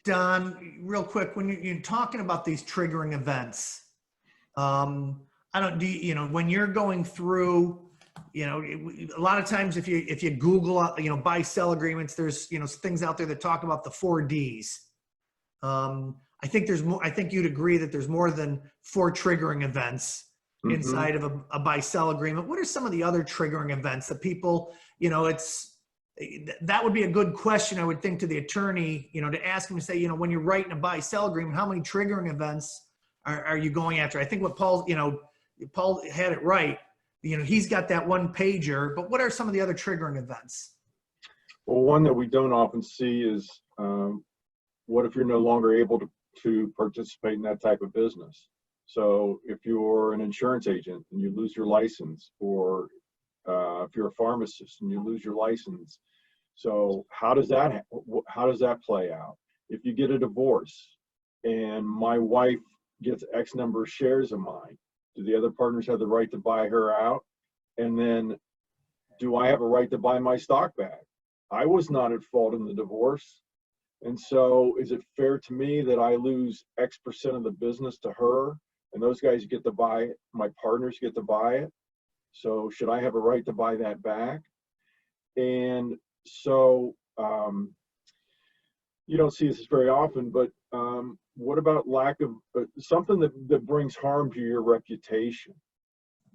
Don, real quick, when you're talking about these triggering events, I don't do, when you're going through, a lot of times if you Google, buy sell agreements, there's, things out there that talk about the 4Ds. I think there's more, I think you'd agree that there's more than 4 triggering events inside of a buy sell agreement. What are some of the other triggering events that people, that would be a good question, I would think, to the attorney, to ask him to say, when you're writing a buy sell agreement, how many triggering events are you going after? I think what Paul had it right. He's got that one pager, but what are some of the other triggering events? Well, one that we don't often see is what if you're no longer able to participate in that type of business? So if you're an insurance agent and you lose your license, or if you're a pharmacist and you lose your license, so how does that play out? If you get a divorce and my wife gets X number of shares of mine, do the other partners have the right to buy her out? And then do I have a right to buy my stock back? I was not at fault in the divorce. And so is it fair to me that I lose X% of the business to her and those guys get to buy it, my partners get to buy it? So should I have a right to buy that back? And so you don't see this very often, but what about lack of something that brings harm to your reputation?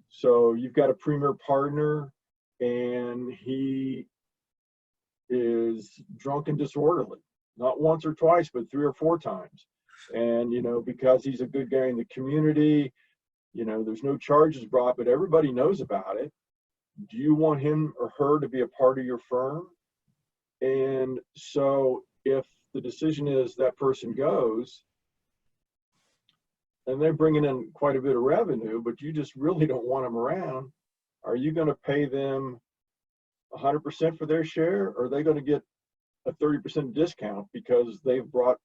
So you've got a premier partner and he is drunk and disorderly, not once or twice, but 3 or 4 times. And, because he's a good guy in the community, there's no charges brought, but everybody knows about it. Do you want him or her to be a part of your firm? And so if the decision is that person goes and they're bringing in quite a bit of revenue, but you just really don't want them around, are you going to pay them 100% for their share, or are they going to get a 30% discount because they've brought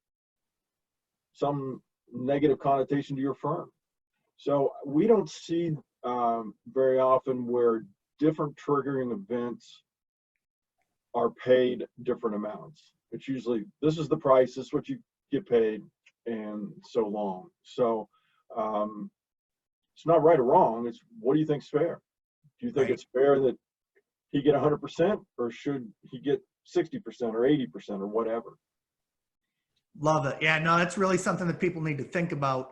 some negative connotation to your firm? So we don't see very often where different triggering events are paid different amounts. It's usually, this is the price, this is what you get paid, and so long. So it's not right or wrong. It's, what do you think's fair? Do you think it's fair that he get 100%, or should he get 60% or 80% or whatever? Love it. Yeah, no, that's really something that people need to think about.